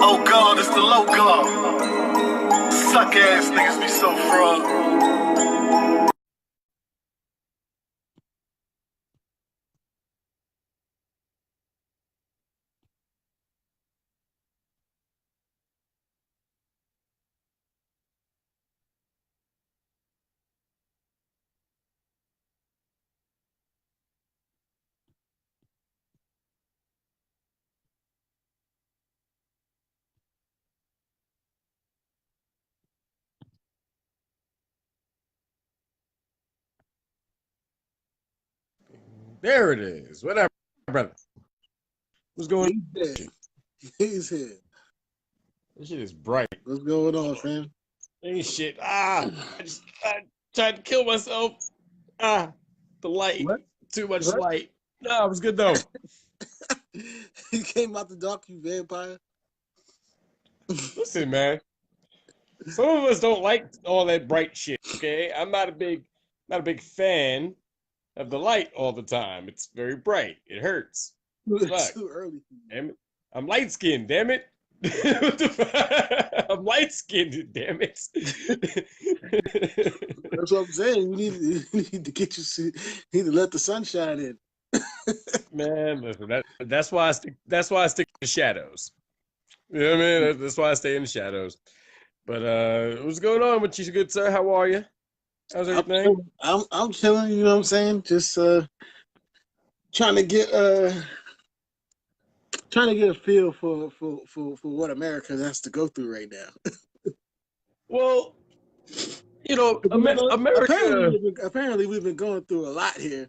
Oh God, it's the low God. Suck ass niggas be so fraud. There it is. Whatever, brother. What's going on? He's here. He's here. This shit is bright. What's going on, fam? Ain't shit. I tried to kill myself. The light. What? Too much What? light. No, it was good though. He came out the dark, you vampire. Listen, man. Some of us don't like all that bright shit. Okay, I'm not a big fan of the light all the time. It's very bright. It hurts. It's too early. Damn it. I'm light skinned. Damn it. I'm light skinned. Damn it. That's what I'm saying. We need to get you. Need to let the sun shine in. Man, listen. That's why I stick. That's why I stick to the shadows. You know what I mean? That's why I stay in the shadows. But what's going on with you, good sir? How are you? How's everything? I'm chilling. You know what I'm saying? Just trying to get a feel for what America has to go through right now. Well, you know, America. Apparently we've been going through a lot here.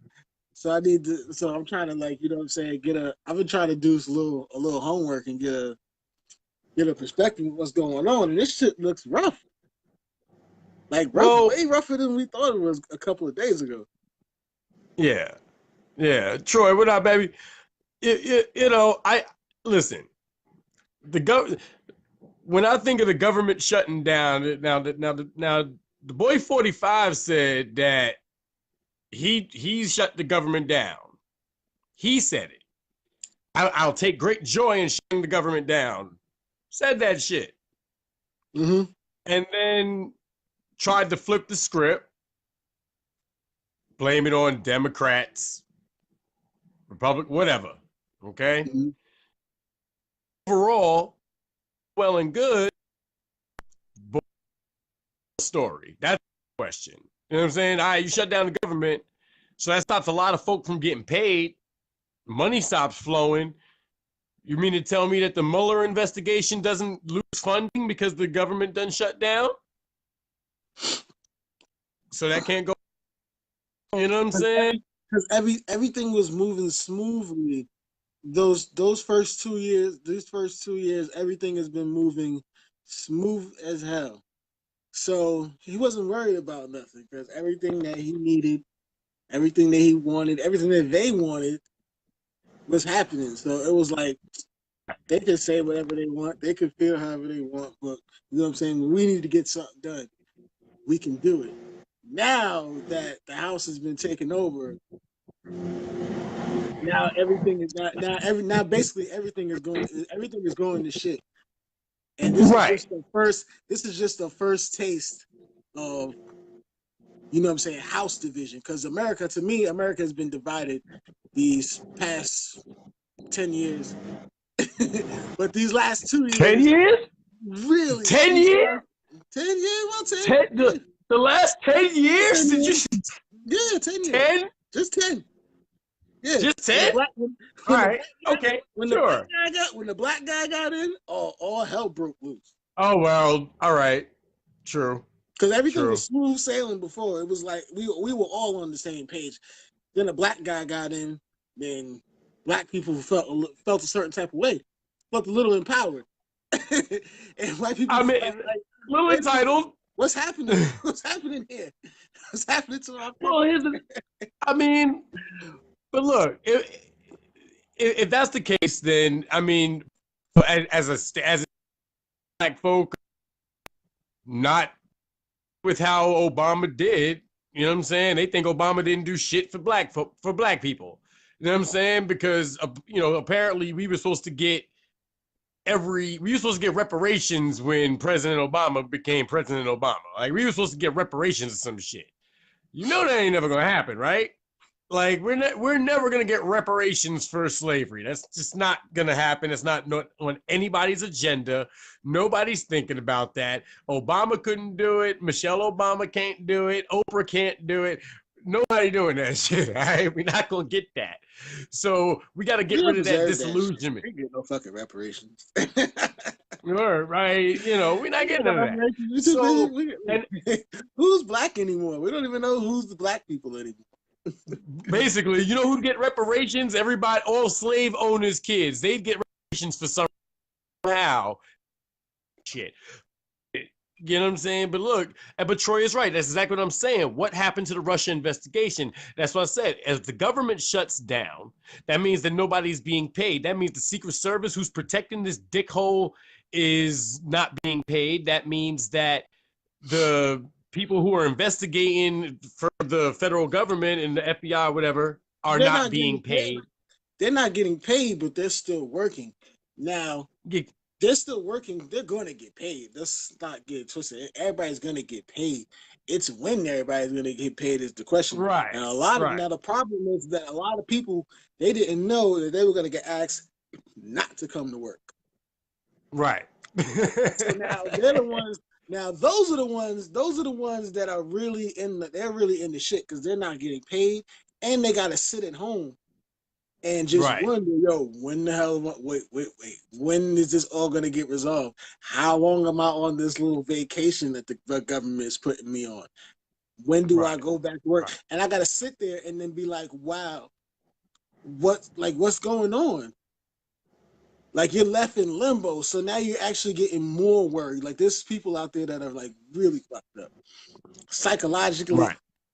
So I need to. So I'm trying to, like, you know what I'm saying, I've been trying to do a little homework and get a perspective of what's going on, and this shit looks rough. Like, way rougher than we thought it was a couple of days ago. Yeah. Troy, what up, baby? You know, listen. When I think of the government shutting down, now the boy 45 said that he shut the government down. He said it. I'll take great joy in shutting the government down. Said that shit. Mm-hmm. And then tried to flip the script, blame it on Democrats, Republic, whatever. Okay. Mm-hmm. Overall, well and good, but story. That's the question. You know what I'm saying? All right, you shut down the government, so that stops a lot of folk from getting paid. Money stops flowing. You mean to tell me that the Mueller investigation doesn't lose funding because the government done shut down? So that can't go. You know what I'm saying? Because everything was moving smoothly. These first 2 years, everything has been moving smooth as hell. So he wasn't worried about nothing because everything that he needed, everything that he wanted, everything that they wanted was happening. So it was like they could say whatever they want, they could feel however they want, but you know what I'm saying? When we need to get something done, we can do it. Now that the house has been taken over, now everything is now basically everything is going to shit. And this is just the first taste of, you know what I'm saying, house division. Because America has been divided these past 10 years. But these last 2 years. 10 years? Really? 10 years? 10 years? Well, 10 the last 10 years? 10 years. Yeah, 10 years. 10? Just 10. Yeah. Just 10? All right. Okay. When the black guy got in, all hell broke loose. Oh, well, all right. True. Because everything was smooth sailing before. It was like we were all on the same page. Then a black guy got in, then black people felt a certain type of way, felt a little empowered. And white people felt like, little entitled. What's happening? What's happening here? What's happening to our people? Well, but look, if that's the case, then as black folk, not with how Obama did. You know what I'm saying? They think Obama didn't do shit for black people. You know what I'm saying? Because apparently we were supposed to get we were supposed to get reparations when President Obama became President Obama. Like we were supposed to get reparations or some shit. You know that ain't never gonna happen, right? Like we're never gonna get reparations for slavery. That's just not gonna happen. It's not on anybody's agenda. Nobody's thinking about that. Obama couldn't do it. Michelle Obama can't do it. Oprah can't do it. Nobody doing that shit. All right, we're not gonna get that. So we got to get rid of that disillusionment. We get no fucking reparations. Right? You know, we're not getting that. So, who's black anymore? We don't even know who's the black people anymore. Basically, you know who'd get reparations? Everybody, all slave owners' kids. They'd get reparations for somehow. Shit. You know what I'm saying? But look, but Troy is right. That's exactly what I'm saying. What happened to the Russia investigation? That's what I said. As the government shuts down, that means that nobody's being paid. That means the Secret Service, who's protecting this dickhole, is not being paid. That means that the people who are investigating for the federal government and the FBI or whatever are not being paid. They're not getting paid, but they're still working. Now, they're still working. They're going to get paid. Let's not get twisted. Everybody's going to get paid. It's when everybody's going to get paid is the question. Right. And now the problem is that a lot of people, they didn't know that they were going to get asked not to come to work. Right. So now they're the ones. Now those are the ones that are really they're really in the shit because they're not getting paid and they got to sit at home and just wonder, yo, when the hell? Wait, when is this all gonna get resolved? How long am I on this little vacation that the government is putting me on? When do I go back to work? And I gotta sit there and then be like, wow, what's going on? Like you're left in limbo. So now you're actually getting more worried. Like there's people out there that are like really fucked up, psychologically,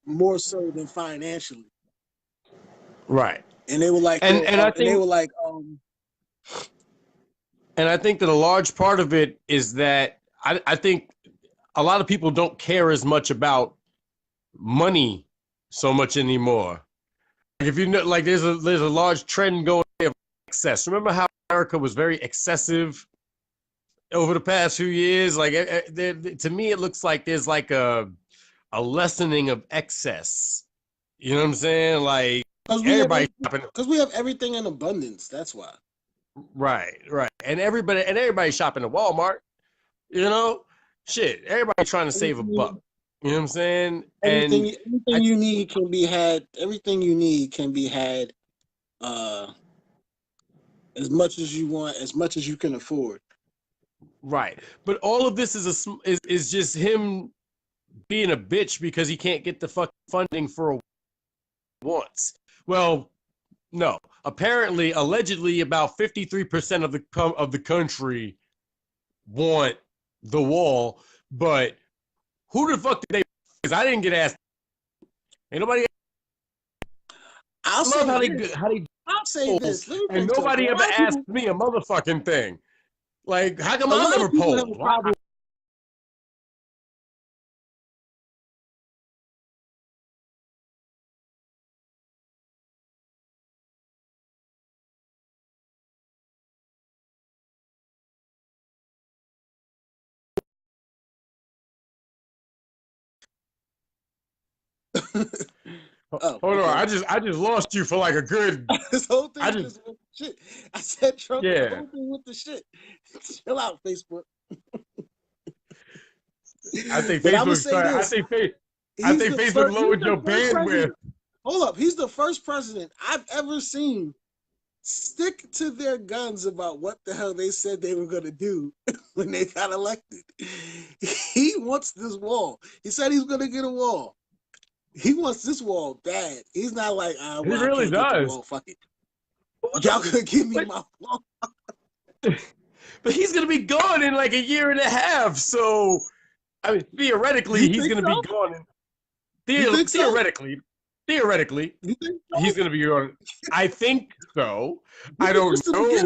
more so than financially. Right. And they were like, and I think they were like, and I think that a large part of it is that I think a lot of people don't care as much about money so much anymore. Like if you know, like there's a large trend going of excess. Remember how America was very excessive over the past few years? Like to me, it looks like there's like a lessening of excess. You know what I'm saying? Like everybody shopping because we have everything in abundance. That's why. Right. And everybody shopping at Walmart. You know, shit. Everybody trying to save a buck. You know what I'm saying? Everything you need can be had. Everything you need can be had. As much as you want, as much as you can afford. Right. But all of this is just him being a bitch because he can't get the fucking funding for once. Well, no. Apparently, allegedly, about 53% of the country want the wall, but who the fuck did they? Because I didn't get asked. Ain't nobody. I'll say this. And nobody ever asked me a motherfucking thing. Like, how come I never polled? Hold on, I just lost you for like a good. This whole thing just went to shit. I said Trump. The whole thing with the shit. Chill out, Facebook. I think Facebook. I think Facebook lowered your bandwidth. Hold up, he's the first president I've ever seen stick to their guns about what the hell they said they were going to do when they got elected. He wants this wall. He said he's going to get a wall. He wants this wall bad. He's not like, well, he really does. Wall, fuck it. Y'all gonna give me my wall. But he's gonna be gone in like a year and a half. So, I mean, theoretically, he's gonna be gone. Theoretically, he's gonna be gone. I think so. I don't know.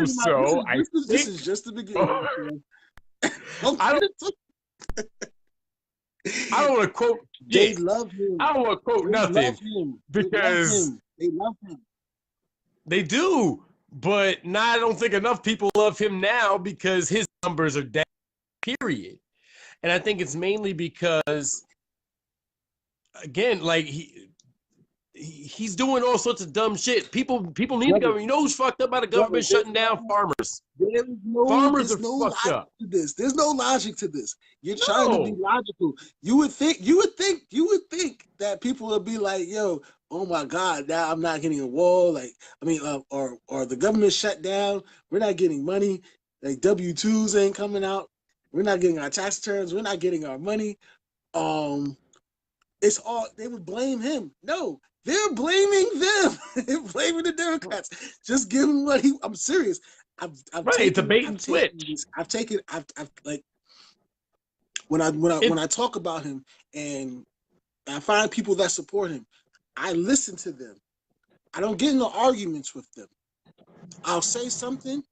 So this is just the beginning. I don't want to quote. They love him. I don't want to quote nothing because they love him. They do. but I don't think enough people love him now because his numbers are down, period. And I think it's mainly because, again, like he's doing all sorts of dumb shit. People need the government. You know who's fucked up by the government shutting down? Farmers. Farmers are fucked logic up. to this. There's no logic to this. You're trying to be No. logical. You would think that people would be like, yo, oh my God, now I'm not getting a wall. Like, I mean, or the government shut down. We're not getting money. Like W-2s ain't coming out. We're not getting our tax returns. We're not getting our money. It's all, they would blame him. No, they're blaming them. They're blaming the Democrats. Just give him what he. I'm serious. I've Right, taken, it's a bait and switch. I've like when I talk about him and I find people that support him, I listen to them. I don't get into arguments with them. I'll say something,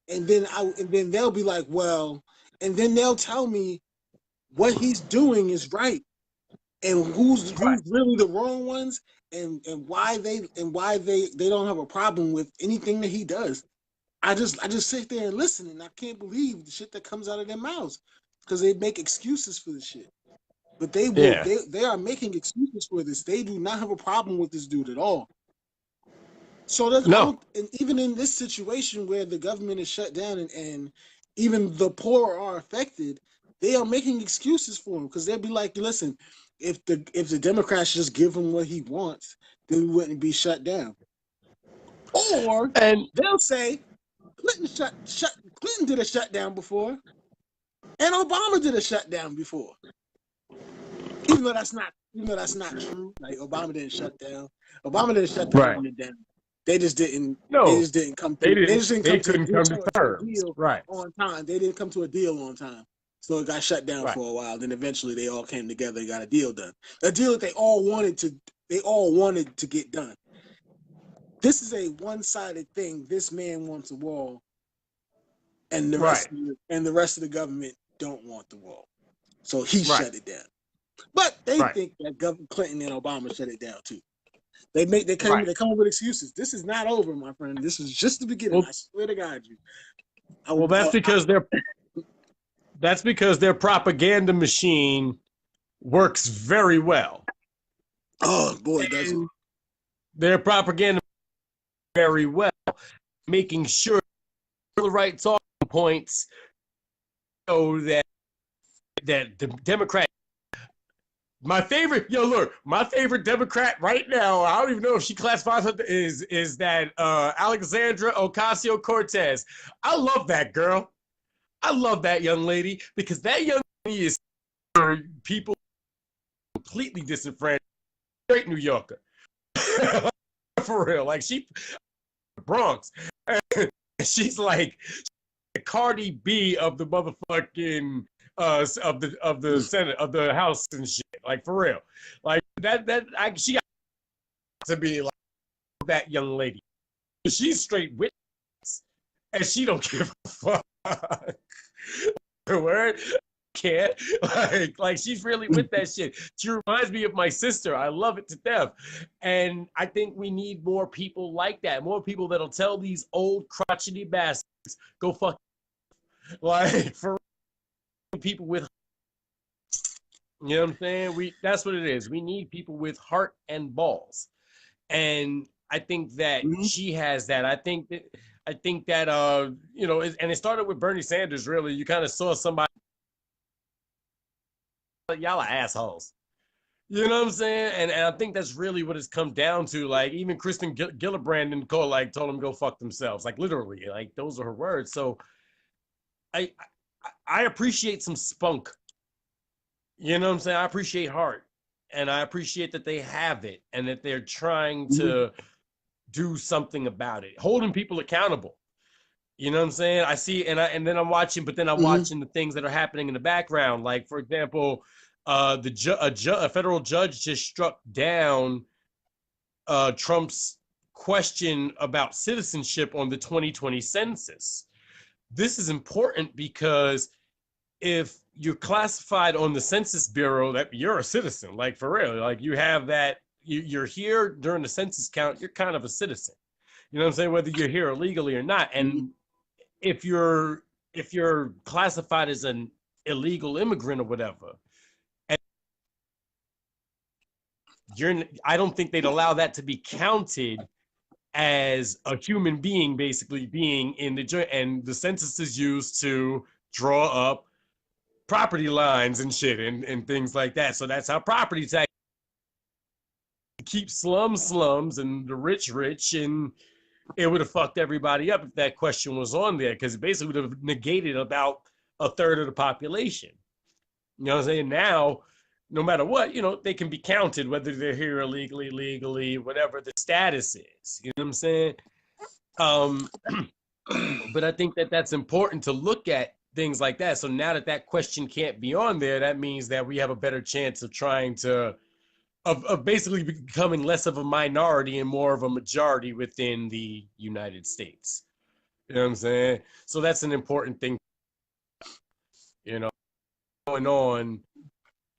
and then they'll be like, well, and then they'll tell me what he's doing is right. And who's really the wrong ones, and why they don't have a problem with anything that he does. I just sit there and listen, and I can't believe the shit that comes out of their mouths because they make excuses for the shit. But they are making excuses for this. They do not have a problem with this dude at all. So and even in this situation where the government is shut down and even the poor are affected, they are making excuses for him because they'll be like, listen, if the Democrats just give him what he wants, then we wouldn't be shut down. Or they'll say Clinton did a shutdown before, and Obama did a shutdown before. Even though that's not true. Like Obama didn't shut down. Obama didn't shut the government down. They just didn't. No, they just didn't come to. They just didn't come to a deal right on time. They didn't come to a deal on time. So it got shut down for a while. Then eventually they all came together and got a deal done. A deal that they all wanted to get done. This is a one-sided thing. This man wants a wall, and the rest of the government don't want the wall. So he shut it down. But they think that Governor Clinton and Obama shut it down too. They come up with excuses. This is not over, my friend. This is just the beginning. Well, I swear to God, you. That's because their propaganda machine works very well. Oh boy, does it! Their propaganda very well, making sure the right talking points so that the Democrat. My favorite Democrat right now, I don't even know if she classifies her, is that Alexandra Ocasio-Cortez. I love that girl. I love that young lady because that young lady is for people completely disenfranchised. Straight New Yorker. For real. Like she Bronx. She's like the Cardi B of the motherfucking of the Senate, of the House and shit. Like for real. Like she got to be like that young lady. She's straight witness and she don't give a fuck. Word? Can't like she's really with that shit. She reminds me of my sister. I love it to death, and I think we need more people like that. More people that'll tell these old crotchety bastards go fuck. Like for people with, you know what I'm saying? That's what it is. We need people with heart and balls, and I think that she has that. I think that you know, and it started with Bernie Sanders. Really, you kind of saw somebody. Y'all are assholes. You know what I'm saying? And I think that's really what it's come down to. Like even Kristen Gillibrand and Cole told them go fuck themselves. Like literally, like those are her words. So I appreciate some spunk. You know what I'm saying? I appreciate heart, and I appreciate that they have it and that they're trying to do something about it, holding people accountable. You know what I'm saying? I see, and then I'm watching, but then I'm watching the things that are happening in the background. Like, for example, a federal judge just struck down Trump's question about citizenship on the 2020 census. This is important because if you're classified on the Census Bureau, that you're a citizen, like for real, like you have that, you're here during the census count, you're kind of a citizen. You know what I'm saying? Whether you're here illegally or not. And if you're classified as an illegal immigrant or whatever, and I don't think they'd allow that to be counted as a human being, basically being in the, and the census is used to draw up property lines and shit and things like that. So that's how property tax keep slums and the rich, and it would have fucked everybody up if that question was on there, because it basically would have negated about a third of the population. You know what I'm saying? Now, no matter what, you know, they can be counted, whether they're here illegally, legally, whatever the status is. You know what I'm saying? But I think that that's important to look at things like that. So now that that question can't be on there, that means that we have a better chance of trying to, of basically becoming less of a minority and more of a majority within the United States. You know what I'm saying? So that's an important thing, you know, going on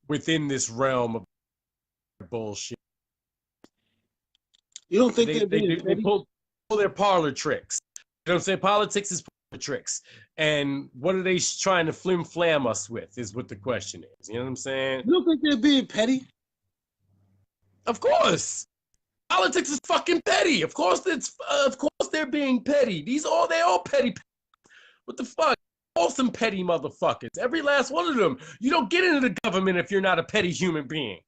within this realm of bullshit. You don't think they pull their parlor tricks. You know what I'm saying? Politics is parlor tricks. And what are they trying to flim flam us with is what the question is. You know what I'm saying? You don't think they're being petty? Of course. Politics is fucking petty. Of course they're being petty. They're all petty. What the fuck? All some petty motherfuckers. Every last one of them. You don't get into the government if you're not a petty human being.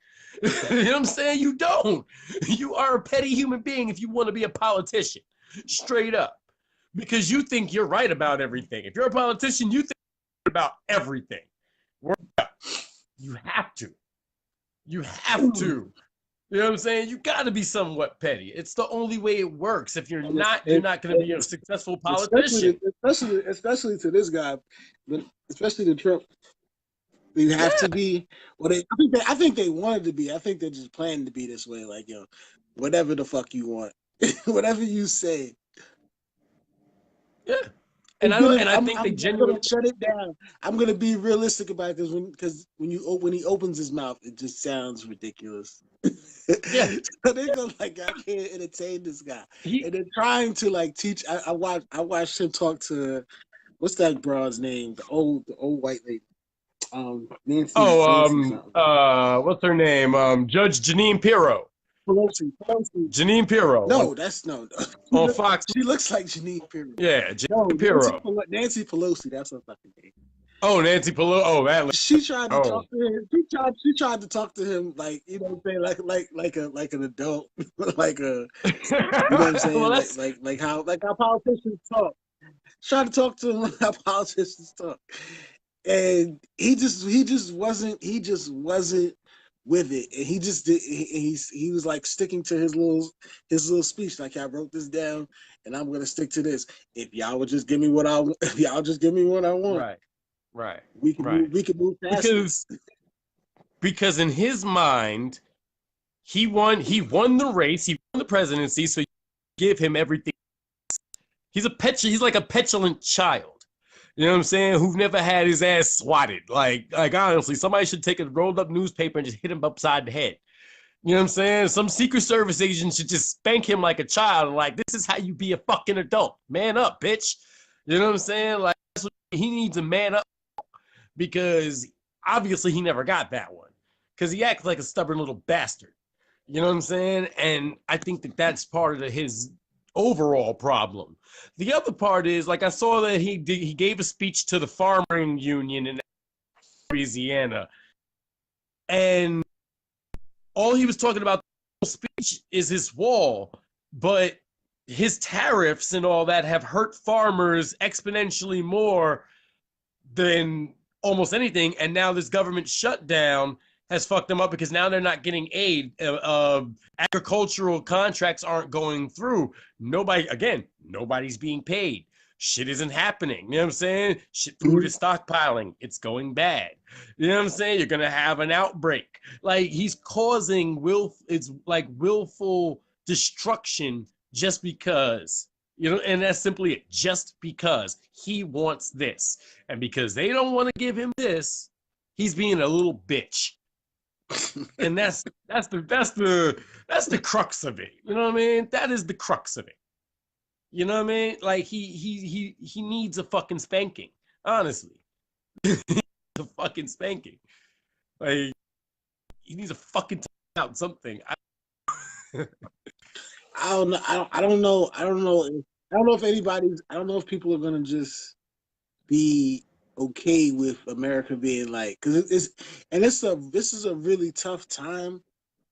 You know what I'm saying? You don't. You are a petty human being if you want to be a politician. Straight up. Because you think you're right about everything. If you're a politician, you think about everything. You have to. You have to. You know what I'm saying? You got to be somewhat petty. It's the only way it works. If you're not going to be a successful politician. Especially to this guy, but especially to Trump. You have to be. Well, I think they wanted to be. I think they're just planning to be this way. Like, yo, whatever the fuck you want, whatever you say. Yeah, I think they genuinely shut it down. I'm gonna be realistic about this because when he opens his mouth, it just sounds ridiculous. Yeah, so they go like, I can't entertain this guy, and they're trying to like teach. I watched him talk to what's that broad's name? The old white lady. Nancy. What's her name? Judge Jeanine Pirro. Pelosi. Jeanine Pirro. No, that's no. On Fox. She looks like Jeanine Pirro. Yeah, Jeanine Pirro. Nancy Pelosi. That's her fucking name. Oh, Nancy Pelosi. Oh, that. She tried to talk to him. She tried to talk to him like, you know what I'm saying, like an adult, like a, you know what I'm saying, well, like how politicians talk. Tried to talk to him like how politicians talk, and he just wasn't with it, and he just did. He was like sticking to his little speech. Like, I wrote this down, and I'm gonna stick to this. If y'all would just give me what I want, right, we can move past because in his mind, he won the race, he won the presidency, so you give him everything. He's like a petulant child. You know what I'm saying? Who've never had his ass swatted. Like honestly, somebody should take a rolled up newspaper and just hit him upside the head. You know what I'm saying? Some Secret Service agent should just spank him like a child. Like, this is how you be a fucking adult. Man up, bitch. You know what I'm saying? Like, that's what he needs, a man up, because obviously he never got that one because he acts like a stubborn little bastard. You know what I'm saying? And I think that that's part of his overall problem. The other part is, like, I saw that he gave a speech to the farming union in Louisiana, and all he was talking about the speech is his wall, but his tariffs and all that have hurt farmers exponentially more than almost anything. And now this government shutdown has fucked them up because now they're not getting aid. Agricultural contracts aren't going through. Nobody's being paid. Shit isn't happening. You know what I'm saying? Food is stockpiling. It's going bad. You know what I'm saying? You're going to have an outbreak. Like, he's causing willful destruction just because. You know, and that's simply it. Just because he wants this. And because they don't want to give him this, he's being a little bitch. And that's the crux of it. You know what I mean? That is the crux of it. You know what I mean? Like he needs a fucking spanking. Honestly, a fucking spanking. Like he needs a fucking out something. I don't know. I don't know. I don't know. I don't know if anybody's. I don't know if people are gonna just be okay with America being like, because it's and this is a really tough time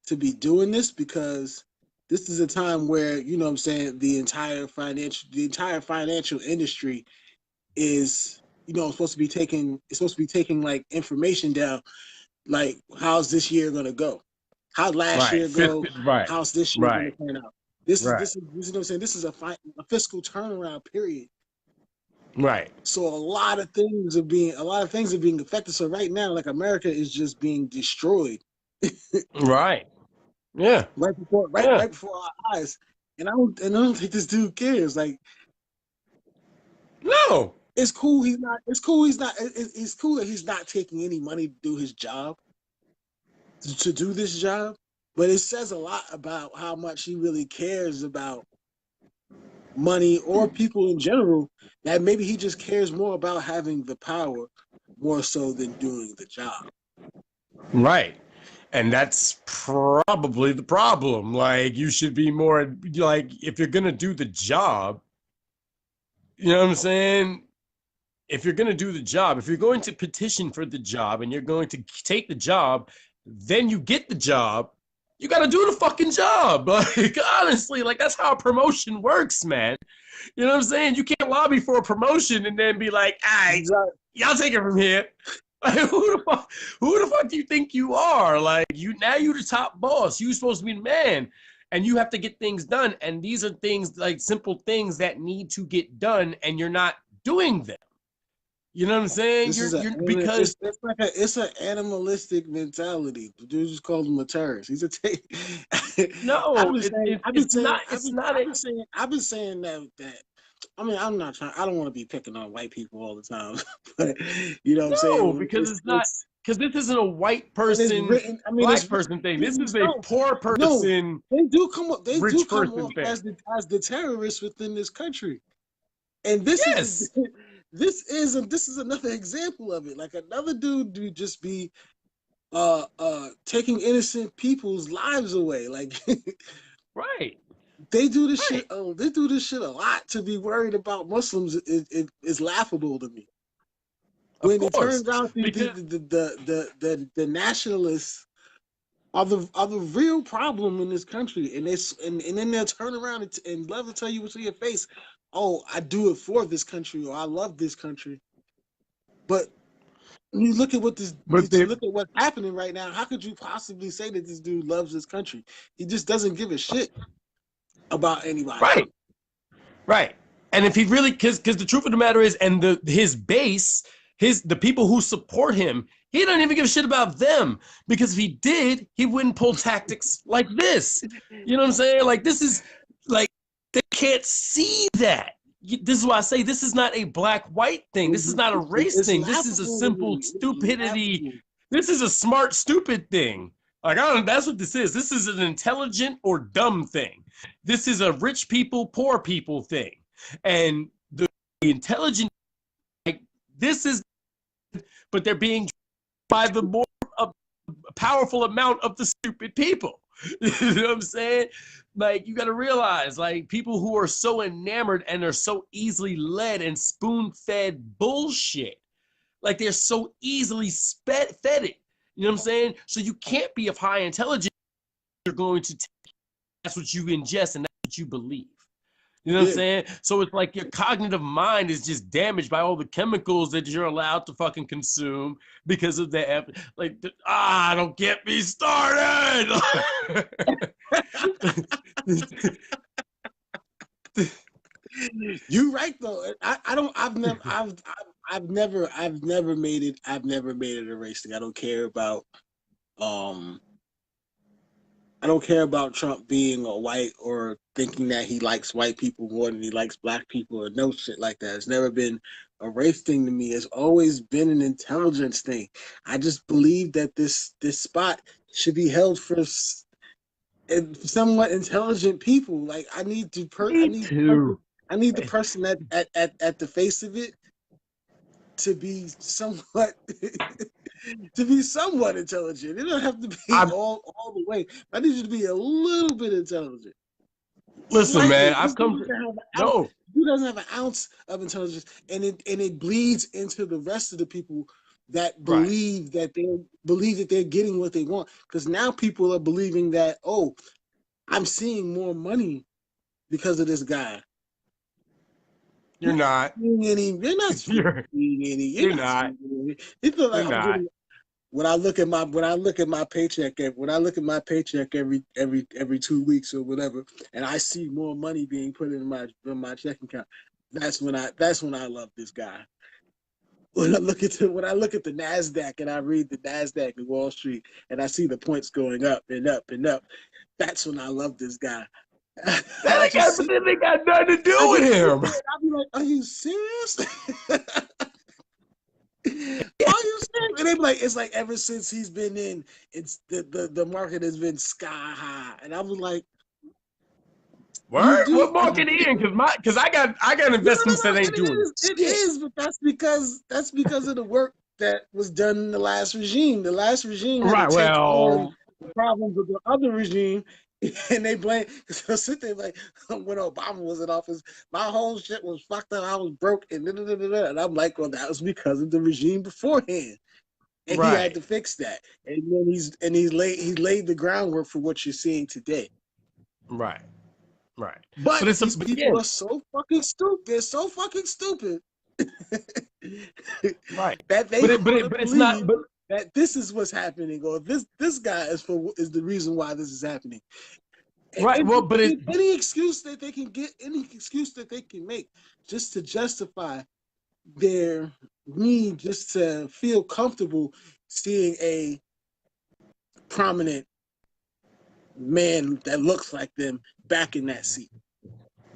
to be doing this, because this is a time where, you know what I'm saying, the entire financial industry is, you know, supposed to be taking like information down, like how's this year gonna go, how last Right. year go, Right. how's this year gonna Right. turn out. This is Right. this is you know what I'm saying, this is a fiscal turnaround period. Right. So a lot of things are being affected. So right now, like, America is just being destroyed Right. Yeah. Yeah. right before our eyes. And I don't think this dude cares. Like, No. it's cool. It's cool that he's not taking any money to do his job, to do this job. But it says a lot about how much he really cares about money or people in general. That maybe he just cares more about having the power more so than doing the job. Right. And that's probably the problem. Like, you should be more like, if you're going to do the job, you know what I'm saying? If you're going to do the job, if you're going to petition for the job and you're going to take the job, then you get the job, you got to do the fucking job. Like, honestly, like, that's how a promotion works, man. You know what I'm saying? You can't lobby for a promotion and then be like, all right, y'all take it from here. Like, who the fuck do you think you are? Like, you're the top boss. You're supposed to be the man, and you have to get things done. And these are things, like, simple things that need to get done, and you're not doing them. You know what I'm saying? This is a Because it's an animalistic mentality. The dude just called him a terrorist. He's a no, it's not. I've been saying that. I mean, I'm not trying. I don't want to be picking on white people all the time, but you know what I'm saying. No, because it's not. Because this isn't a white person, written, I mean, black person thing. This is a poor no, person. they do come up. They rich do come person off thing. as the terrorists within this country, and this Yes. this is another example of it. Like, another dude would just be taking innocent people's lives away. Like, Right. they do this shit. They do this shit a lot. To be worried about Muslims is laughable to me. When it turns out the nationalists are the real problem in this country, and then they'll turn around and love to tell you to your face, "Oh, I do it for this country," or "I love this country." But when you look at look at what's happening right now, how could you possibly say that this dude loves this country? He just doesn't give a shit about anybody. Right. Right. And if he really, because the truth of the matter is, and his base, the people who support him, he doesn't even give a shit about them, because if he did, he wouldn't pull tactics like this. You know what I'm saying? Like, this is like, they can't see that. This is why I say this is not a black-white thing. This is not a race thing. This is a simple stupidity. This is a smart, stupid thing. Like, that's what this is. This is an intelligent or dumb thing. This is a rich people, poor people thing. And the intelligent, like, this is, but they're being by the more powerful amount of the stupid people. You know what I'm saying? Like, you got to realize, like, people who are so enamored and are so easily led and spoon-fed bullshit, like, they're so easily fed it. You know what I'm saying? So you can't be of high intelligence. You're going to take, that's what you ingest and that's what you believe. You know what I'm saying? So it's like your cognitive mind is just damaged by all the chemicals that you're allowed to fucking consume because of the, like, don't get me started. You're right though. I've never made it a race thing. I don't care about Trump being a white or thinking that he likes white people more than he likes black people or no shit like that. It's never been a race thing to me. It's always been an intelligence thing. I just believe that this spot should be held for somewhat intelligent people. Like, I need I need the person at the face of it to be somewhat to be somewhat intelligent. It don't have to be I'm all the way. I need you to be a little bit intelligent. listen, man. Slightly. I've come to no. He doesn't have an ounce of intelligence, and it bleeds into the rest of the people that Right. believe that they're getting what they want. Because now people are believing that, oh, I'm seeing more money because of this guy. You're not. You're not seeing any. You're not. You feel like You're I'm not. getting. When I look at my paycheck every 2 weeks or whatever, and I see more money being put in my checking account, that's when I love this guy. When I look at the Nasdaq and I read the Nasdaq and Wall Street and I see the points going up and up and up, that's when I love this guy. That ain't got nothing to do with him. I'll be like, are you serious? Are you serious? And they be like, it's like ever since he's been in, it's the market has been sky high. And I was like, what market he in? Because I got investments that ain't doing it is, but that's because of the work that was done in the last regime. The last regime had to take on the problems of the other regime. And they blame, because they'll sit there like, when Obama was in office, my whole shit was fucked up. I was broke, and and I'm like, well, that was because of the regime beforehand, and he had to fix that. And then he laid the groundwork for what you're seeing today. Right. But these people are so fucking stupid. They're so fucking stupid. Right. That they but it's not. But that this is what's happening, or this guy is the reason why this is happening. Right. Any excuse that they can get, any excuse that they can make, just to justify their need, just to feel comfortable seeing a prominent man that looks like them back in that seat.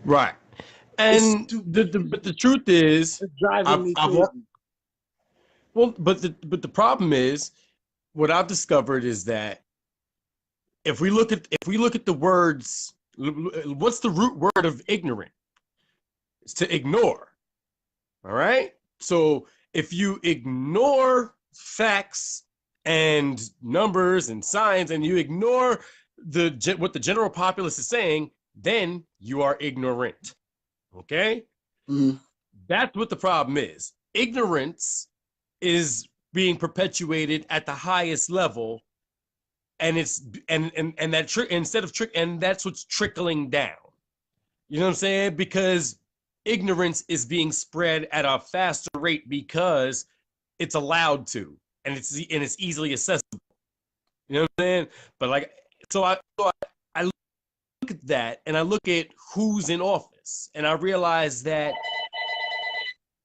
Right. And but the truth is, it's driving me crazy. Well, but the problem is, what I've discovered is that if we look at the words, what's the root word of ignorant? It's to ignore. All right. So if you ignore facts and numbers and science, and you ignore what the general populace is saying, then you are ignorant. Okay. Mm-hmm. That's what the problem is. Ignorance is being perpetuated at the highest level, and it's and that trick instead of trick, and that's what's trickling down. You know what I'm saying? Because ignorance is being spread at a faster rate because it's allowed to, and it's easily accessible. You know what I'm saying? But like, so I look at that, and I look at who's in office, and I realize that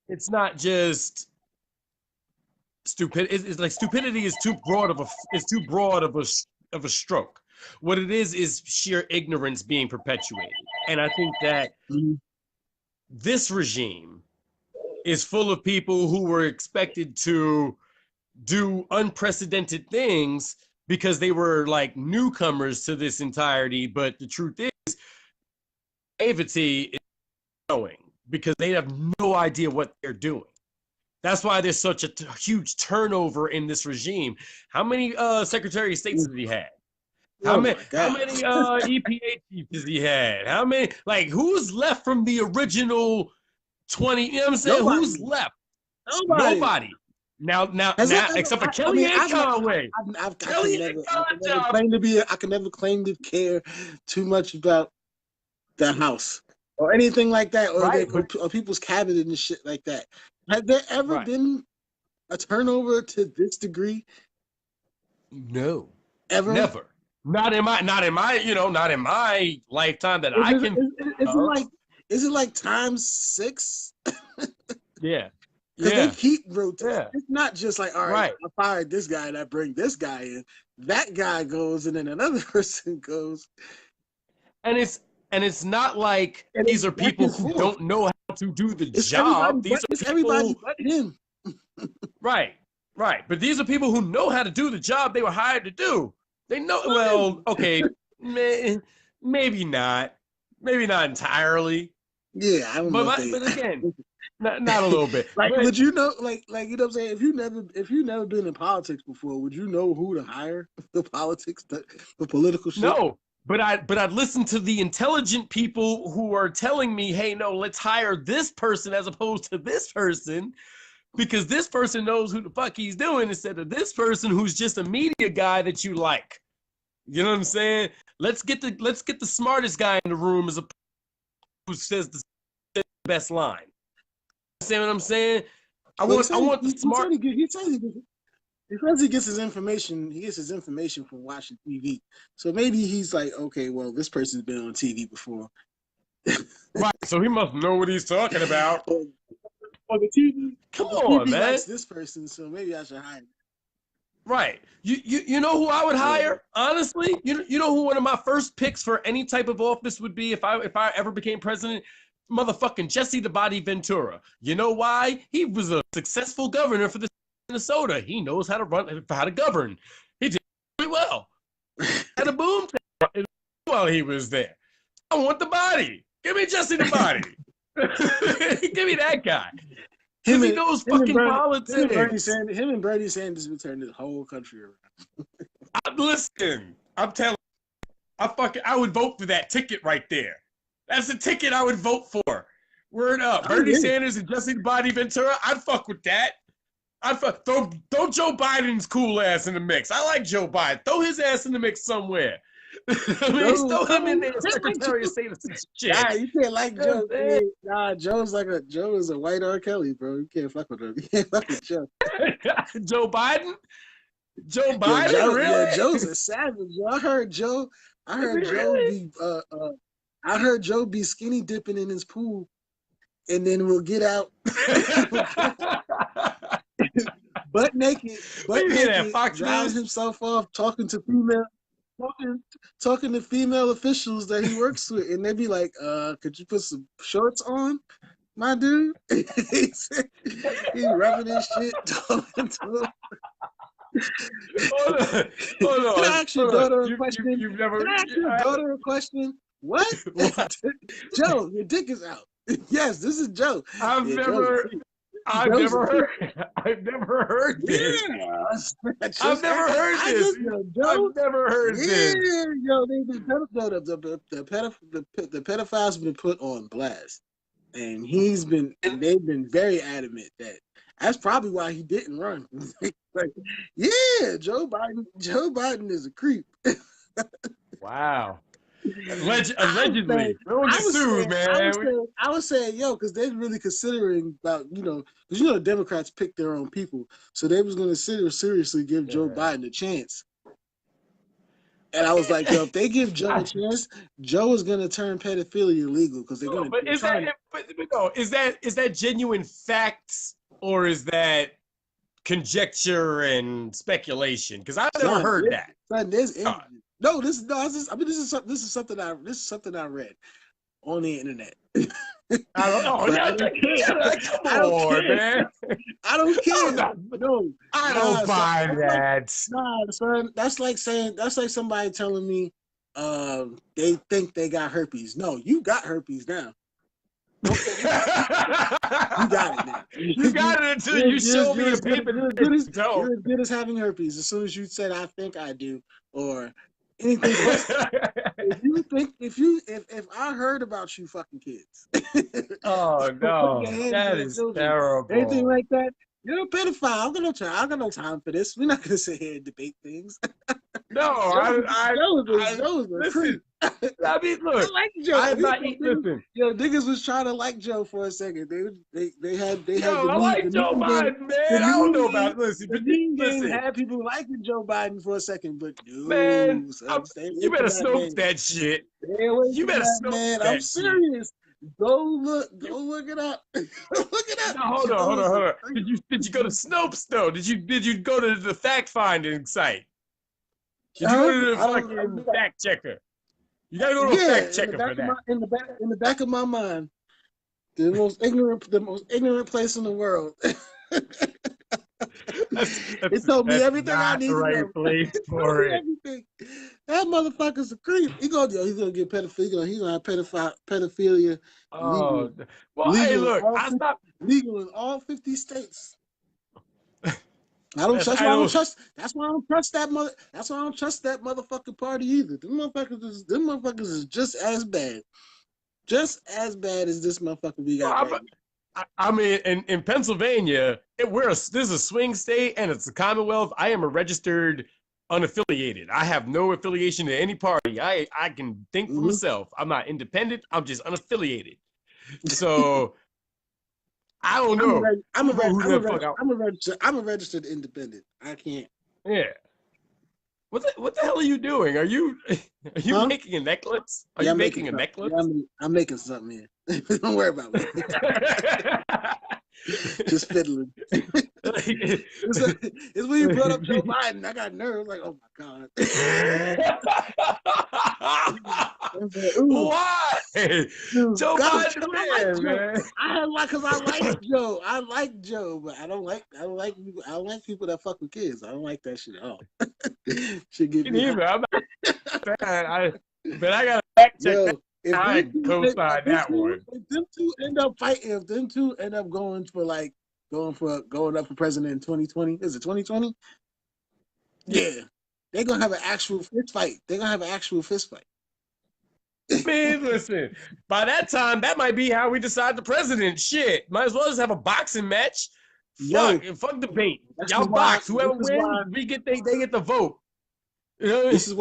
it's not just stupid. It's like stupidity is too broad of a stroke. What it is sheer ignorance being perpetuated, and I think that this regime is full of people who were expected to do unprecedented things because they were like newcomers to this entirety. But the truth is, naivety is showing because they have no idea what they're doing. That's why there's such a huge turnover in this regime. How many Secretary of States has he had? How many EPA chiefs has he had? How many, like, who's left from the original 20? You know what I'm saying? Nobody. Who's left? Nobody. Now, except for Kellyanne Conway. I can never claim to care too much about the House or anything like that, or people's cabinet and shit like that. Has there ever been a turnover to this degree? No. Ever? Never. Not in my lifetime that I can. Is it like times 6? Yeah. Because they keep rotating. Yeah. It's not just like, all right, I fired this guy and I bring this guy in. That guy goes and then another person goes. And it's not like these are people who don't know how to do the job. Everybody but him. Right. But these are people who know how to do the job they were hired to do. They know. Well, okay, maybe not entirely. Yeah, I don't know if they. But again, not a little bit. Like, But would you know? Like you know what I'm saying? If you never been in politics before, would you know who to hire? The political shit. no, I'd listen to the intelligent people who are telling me, hey, no, let's hire this person as opposed to this person, because this person knows who the fuck he's doing instead of this person who's just a media guy that you like. You know what I'm saying? Let's get the smartest guy in the room as a who says the best line. You see what I'm saying? I want the smart. He says he gets his information. He gets his information from watching TV. So maybe he's like, okay, well, this person's been on TV before. Right. So he must know what he's talking about. Or the TV. Come the on, TV man. likes this person, so maybe I should hire him. Right. You know who I would hire? Honestly, you know who one of my first picks for any type of office would be if I ever became president? Motherfucking Jesse the Body Ventura. You know why? He was a successful governor for the Minnesota. He knows how to govern. He did really well. Had a boom while he was there. I want the body. Give me Jesse the Body. Give me that guy. He knows fucking politics. Him and Bernie Sanders would turn this whole country around. Listen, I'm telling you, I would vote for that ticket right there. That's the ticket I would vote for. Word up. Bernie Sanders and Jesse the Body Ventura, I'd fuck with that. Throw Joe Biden's cool ass in the mix. I like Joe Biden. Throw his ass in the mix somewhere. Throw him in there, Secretary of State of some shit. Nah, you can't like Joe. Nah, Joe is a white R. Kelly, bro. You can't fuck with him. You can't fuck with Joe. Joe Biden? Joe Biden, really? Yeah, Joe's a savage. I heard Joe be skinny dipping in his pool, and then we'll get out butt naked, drying himself off, talking to female officials that he works with, and they'd be like, could you put some shorts on, my dude? He's rubbing his shit, talking to him. Hold on. Can I ask your daughter a question? Can I ask your daughter a question? What? Joe, your dick is out. Yes, this is Joe. I've never heard this. Yeah, I've never heard this. I've never heard this. Yo, the pedophile's been put on blast, and they've been very adamant that that's probably why he didn't run. Like, yeah, Joe Biden is a creep. Wow. Allegedly. Don't get sued, man. I was saying, yo, because they're really considering about, because the Democrats pick their own people. So they was going to seriously give Joe Biden a chance. And I was like, yo, if they give Joe a chance, Joe is going to turn pedophilia illegal because they're going to. But is that genuine facts or is that conjecture and speculation? Because I've never heard that. No, this is something I read on the internet. I don't know. Come on, man. I don't care. No, I don't buy that. Nah, son. That's like somebody telling me they think they got herpes. No, you got herpes now. You got it now. You got it until you show me a paper. You're as good as having herpes. As soon as you said, "I think I do," or anything else. If I heard about you fucking kids. Oh no, that is terrible. Anything like that, you're a pedophile. I got no time for this. We're not gonna sit here and debate things. No, Joe was a creep. I mean, look, I like Joe. Listen. Yo, niggas was trying to like Joe for a second. They had. Yo, I like Joe Biden, man. I don't know about it. Listen, but listen. Had people liking Joe Biden for a second, but no, man, you better snoop that shit. You better snoop that, man. I'm serious. Go look it up. Look it up. No, hold on. Did you go to Snopes though? Did you go to the fact finding site? Did you go to the fucking fact checker? You gotta go to a fact checker for that. In the back of my mind, the most ignorant place in the world. It told me everything I need to know. Place for it. Everything. That motherfucker's a creep. He's gonna get pedophilia. He's gonna have pedophilia Oh, legal, well, hey, legal in look, all I stopped. legal in all 50 states. I don't That's trust. I Why I don't don't. trust. That's why I don't trust that mother. That's why I don't trust that motherfucking party either. Them motherfuckers is just as bad. Just as bad as this motherfucker we got right now. I mean, in Pennsylvania, this is a swing state and it's a Commonwealth. I am a registered unaffiliated. I have no affiliation to any party. I can think for myself. I'm not independent. I'm just unaffiliated. So I don't know. I'm a registered independent. I can't. Yeah. What the hell are you doing? Are you making a necklace? Are you making a necklace? Yeah, I'm making something here. Don't worry about it. Just fiddling. It's when you brought up Joe Biden. I got nerves. Like, oh my God. Why? Joe Biden, man. I like because I like Joe. I like Joe, but I don't like people that fuck with kids. I don't like that shit at all. Should get me. I'm not but I gotta fact check that. I co-sign that one. If them two end up fighting, if them two end up going up for president in 2020, is it 2020? Yeah. They're gonna have an actual fist fight. Man, listen, by that time, that might be how we decide the president. Shit. Might as well just have a boxing match. Fuck debate. Y'all box. Whoever wins, they get the vote. You know what I mean? This is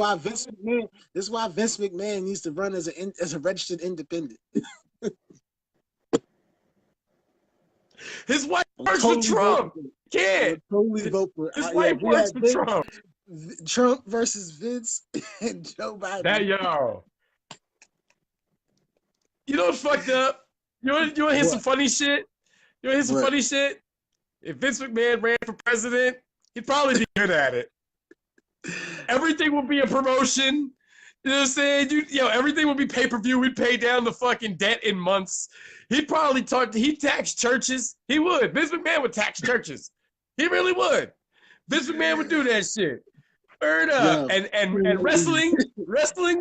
why Vince McMahon needs to run as a registered independent. His wife works for Trump. Yeah. Totally vote for his wife works for Trump. Trump versus Vince and Joe Biden. That yo. You know what's fucked up? You want to hear some funny shit? Funny shit? If Vince McMahon ran for president, he'd probably be good at it. Everything would be a promotion. You know what I'm saying? Everything would be pay-per-view. We'd pay down the fucking debt in months. He'd probably he'd tax churches. He would. Vince McMahon would tax churches. He really would. Vince McMahon would do that shit. Word up. Yeah. And wrestling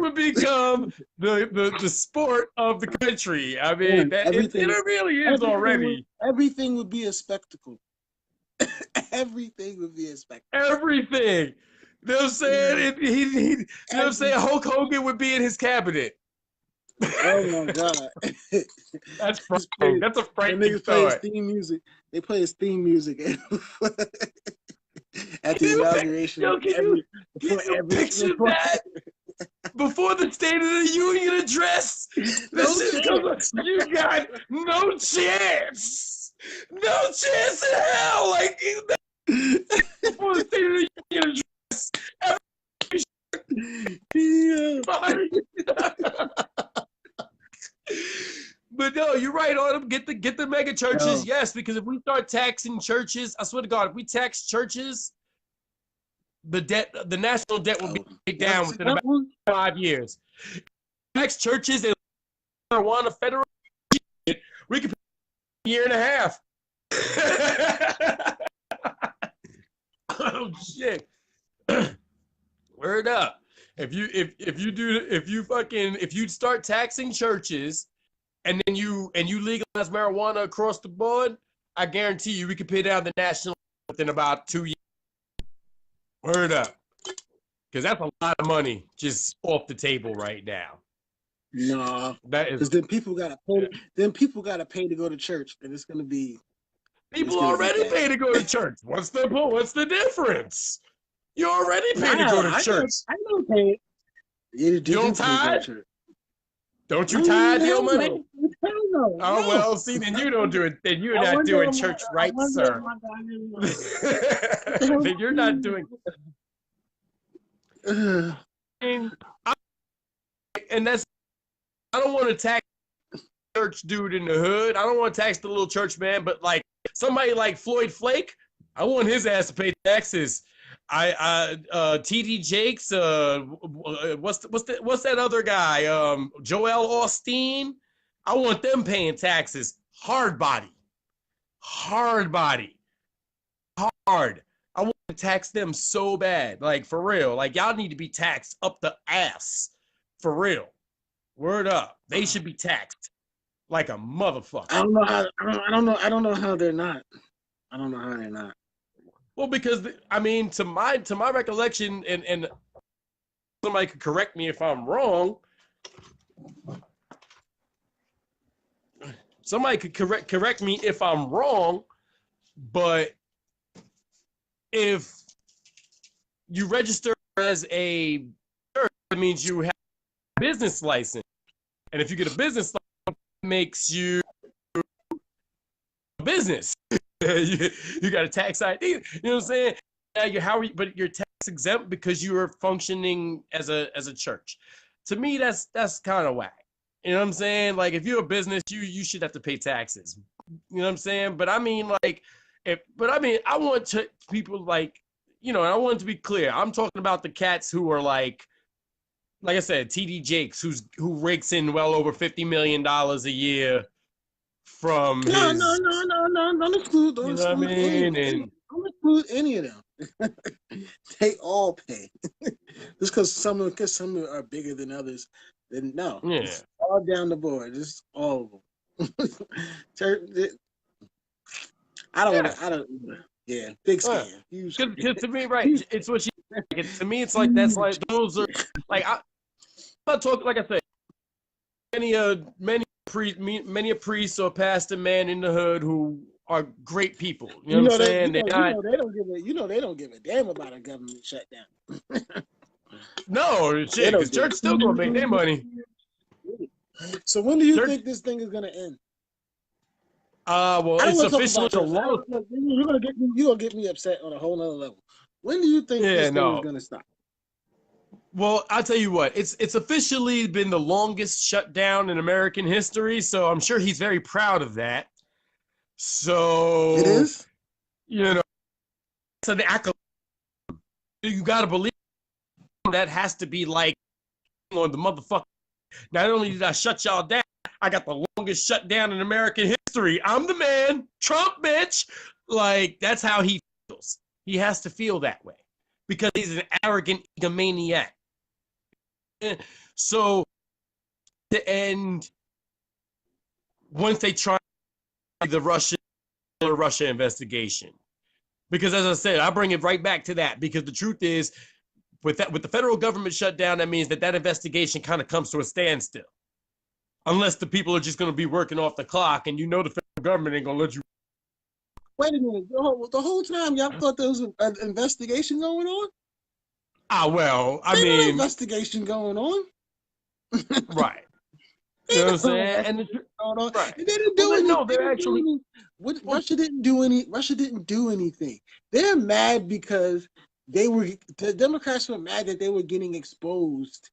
would become the sport of the country. I mean, it really is already. Everything would be a spectacle. Everything would be a spectacle. Everything. You know what I'm saying? You know what I'm saying? Hulk Hogan would be in his cabinet. Oh my God. That's frightening. That's a frightening thought. They play his theme music at the inauguration. Can you picture that? Before the State of the Union address, you got no chance. No chance in hell. Like, before the State of the Union address. But no, you're right, Autumn. Get the mega churches, yes, because if we start taxing churches, I swear to God, if we tax churches, the national debt will be taken down within about 5 years. Tax churches and marijuana federal, we could pay a year and a half. Oh shit. Word up. If you start taxing churches and then you legalize marijuana across the board, I guarantee you we could pay down the national within about 2 years. Word up. Because that's a lot of money just off the table right now. No. Because then people gotta pay. Then people gotta pay to go to church, and it's gonna be. People already pay to go to church. What's the difference? You already pay to go to church. I don't pay. You don't tithe? Don't you tithe your money? No. Oh, well, see, then you don't do it. Then you're not doing church right, sir. Then you're not doing. And that's. I don't want to tax church dude in the hood. I don't want to tax the little church man, but like somebody like Floyd Flake, I want his ass to pay taxes. TD Jakes, what's that other guy? Joel Osteen. I want them paying taxes. Hard body. I want to tax them so bad, like for real. Like y'all need to be taxed up the ass, for real. Word up, they should be taxed like a motherfucker. I don't know how. I don't know how they're not. I don't know how they're not. Well, because I mean, to my recollection, and somebody could correct me if I'm wrong. Somebody could correct me if I'm wrong, but if you register as a church, that means you have a business license, and if you get a business license, it makes you a business. you got a tax ID. You know what I'm saying? Yeah, but you're tax exempt because you are functioning as a church. To me, that's kind of whack. You know what I'm saying? Like if you're a business, you should have to pay taxes. You know what I'm saying? But I mean, like, I want people like, you know, and I want it to be clear. I'm talking about the cats who are like I said, TD Jakes, who rakes in well over $50 million a year from his. No. Don't exclude. You know what I mean? Don't exclude any of them. They all pay. Just because some of them are bigger than others, then no. Yeah. It's all down the board. Just all of them. I don't want to. I don't. Yeah, big scam. Huge. Because to me, right? It's what to me, it's like that's like those are like I'm not talking like I said. Many a priest or pastor man in the hood who are great people. You know what I'm saying? They don't give a damn about a government shutdown. No, shit, because church still gonna make their money. So when do you think this thing is gonna end? Well, it's officially the law. You're gonna get me upset on a whole nother level. When do you think this thing is gonna stop? Well, I'll tell you what, it's officially been the longest shutdown in American history, so I'm sure he's very proud of that. So it is? You know, so the accolade, you gotta believe that has to be like on the motherfucker. Not only did I shut y'all down, I got the longest shutdown in American history. I'm the man, Trump, bitch. Like, that's how he feels. He has to feel that way because he's an arrogant egomaniac. So, to end, once they try the Russia investigation, because as I said, I bring it right back to that because the truth is, with the federal government shutdown, that means that investigation kind of comes to a standstill, unless the people are just going to be working off the clock, and you know the federal government ain't going to let you. Wait a minute, the whole time y'all thought there was an investigation going on? Well, I mean, no investigation going on. Right. You know what I'm saying? And right. They didn't do anything. No, they're actually. Russia didn't do anything. They're mad because the Democrats were mad that they were getting exposed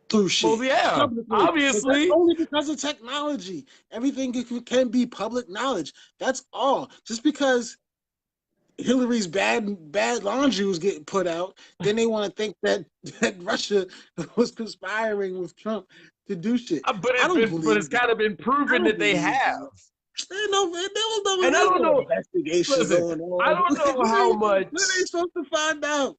through shit. Well, yeah, obviously. Only because of technology. Everything can be public knowledge. That's all. Just because Hillary's bad laundry was getting put out, then they want to think that Russia was conspiring with Trump to do shit. But it's kind of been proven that they have. There was no investigation going on. I don't know how much. What are they supposed to find out?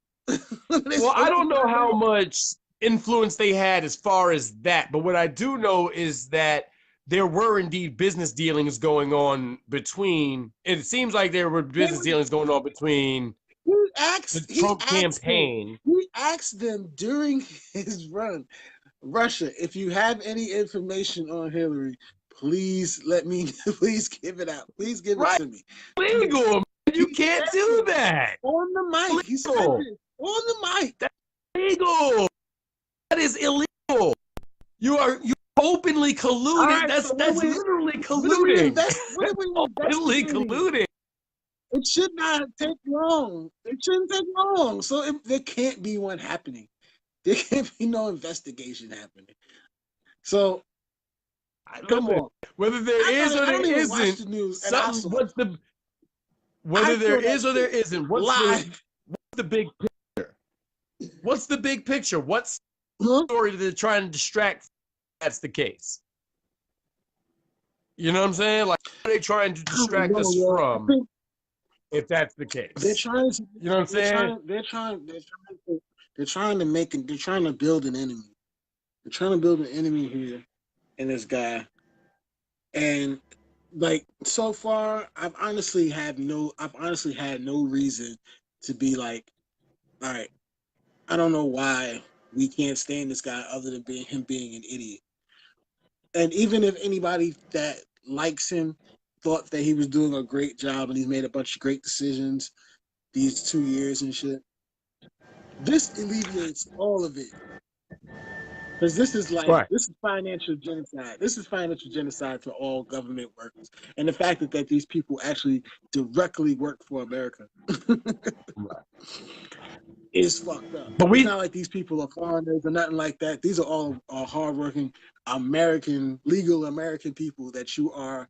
Well, I don't know how much influence they had as far as that. But what I do know is that there were indeed business dealings going on between. It seems like there were business dealings going on between the Trump campaign. He asked them during his run, Russia, if you have any information on Hillary, please please give it out. Please give it to me. Legal, man. You can't do that. On the mic. He said it. On the mic. That's illegal. That is illegal. You openly colluding. Right, that's literally colluding. Openly colluding. It should not take long. It shouldn't take long. So there can't be one happening. There can't be no investigation happening. So come on. Whether there is or there isn't, whether there is or there isn't, what's the big picture? What's the big picture? What's the story that they're trying to distract? That's the case. You know what I'm saying? Like, what are they trying to distract us from? if that's the They're case. trying to. You know what I'm saying? They're trying to build an enemy. They're trying to build an enemy here in this guy. And like so far, I've honestly had no reason to be like, all right, I don't know why we can't stand this guy other than him being an idiot. And even if anybody that likes him thought that he was doing a great job and he's made a bunch of great decisions these 2 years and shit, this alleviates all of it. Because this is financial genocide. This is financial genocide to all government workers. And the fact that these people actually directly work for America is fucked up. But it's not like these people are foreigners or nothing like that. These are all hardworking legal American people that you are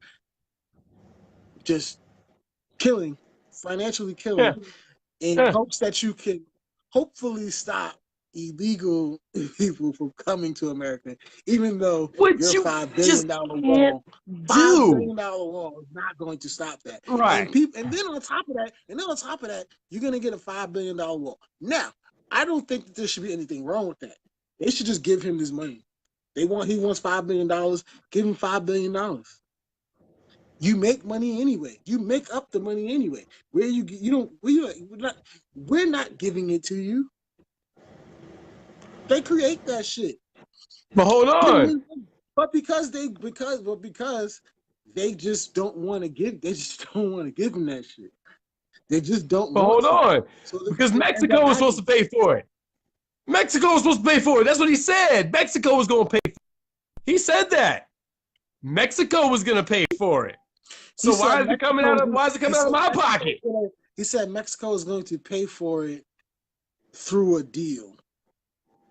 just financially killing, in hopes that you can hopefully stop illegal people from coming to America, even though your $5 billion wall, $5 billion wall is not going to stop that. Right. And then on top of that, you're gonna get a $5 billion wall. Now, I don't think that there should be anything wrong with that. They should just give him this money. He wants $5 billion. Give him $5 billion. You make money anyway. You make up the money anyway. We're not giving it to you. They create that shit. But hold on. But because they just don't want to give. They just don't want to give them that shit. They just don't. But hold on, because Mexico was supposed to pay for it. Mexico was supposed to pay for it. That's what he said. Mexico was going to pay for it. He said that Mexico was going to pay for it. So why is it coming out of my pocket? He said Mexico is going to pay for it through a deal.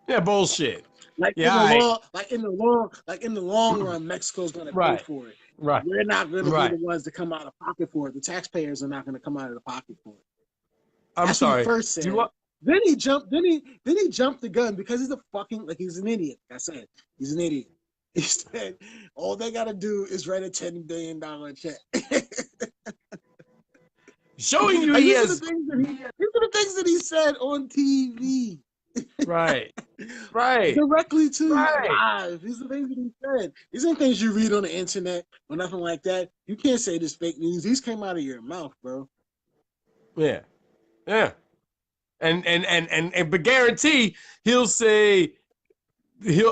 Yeah, bullshit. In the long run, Mexico's going to pay for it. Right. We're not going to be the ones to come out of pocket for it. The taxpayers are not going to come out of the pocket for it. That's sorry. What he first said. Then he jumped the gun because he's an idiot. Like I said, he's an idiot. He said, all they got to do is write a $10 billion check. Showing you these are the things that he said on TV. Right. Directly to you live. These are things that he said. These are things you read on the internet or nothing like that. You can't say this fake news. These came out of your mouth, bro. Yeah. And but guarantee he'll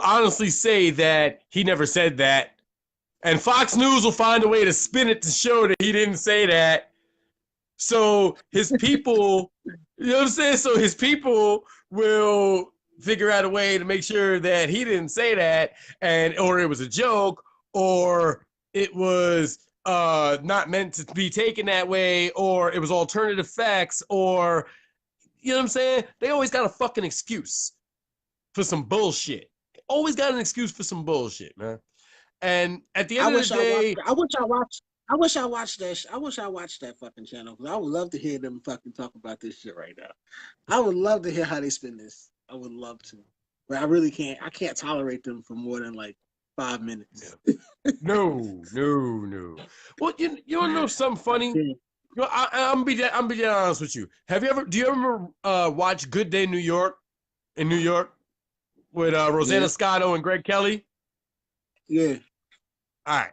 honestly say that he never said that. And Fox News will find a way to spin it to show that he didn't say that. So his people, you know what I'm saying? So his people will figure out a way to make sure that he didn't say that, or it was a joke, or it was not meant to be taken that way, or it was alternative facts, or, you know what I'm saying? They always got a fucking excuse for some bullshit. Always got an excuse for some bullshit, man. And at the end of the day, I wish I watched that fucking channel, because I would love to hear them fucking talk about this shit right now. I would love to hear how they spin this. I would love to, but I really can't. I can't tolerate them for more than like 5 minutes. No. Well, you want to know something funny? You know, I'm be honest with you. Do you ever watch Good Day New York in New York with Rosanna Scotto and Greg Kelly? Yeah. All right.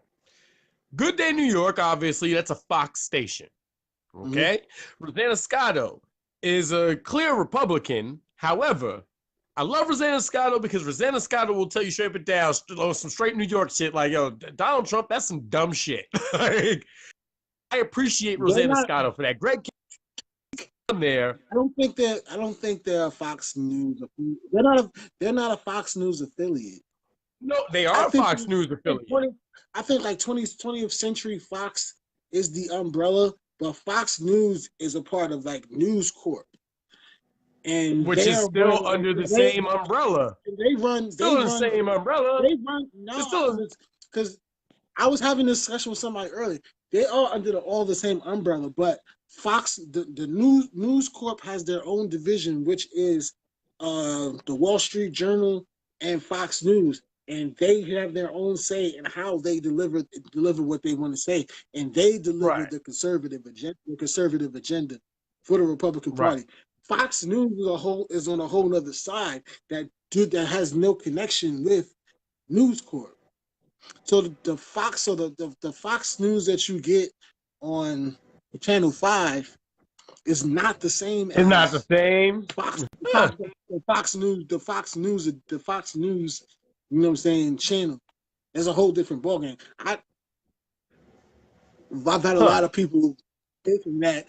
Good Day New York, obviously, that's a Fox station. Okay? Mm-hmm. Rosanna Scotto is a clear Republican. However, I love Rosanna Scotto because Rosanna Scotto will tell you straight up down some straight New York shit like, yo, Donald Trump, that's some dumb shit. Like, I appreciate Rosanna Scotto for that. Greg Kelly there. I don't think they're a Fox News. They're not a Fox News affiliate. No, they are a Fox News affiliate. I think like 20th Century Fox is the umbrella, but Fox News is a part of like News Corp. And which is still under the same umbrella. They run the same umbrella. They run because I was having this discussion with somebody earlier. They are under all the same umbrella, but Fox, the News Corp has their own division, which is the Wall Street Journal and Fox News. and they have their own say in how they deliver what they want to say, and they deliver Right. the conservative agenda for the Republican Right. Party. Fox News is on a whole other side that has no connection with News Corp. So the Fox News that you get on Channel 5 is not the same It's not the as same. Fox, Huh. the Fox News, you know what I'm saying, channel. There's a whole different ballgame. I've had a Huh. lot of people thinking that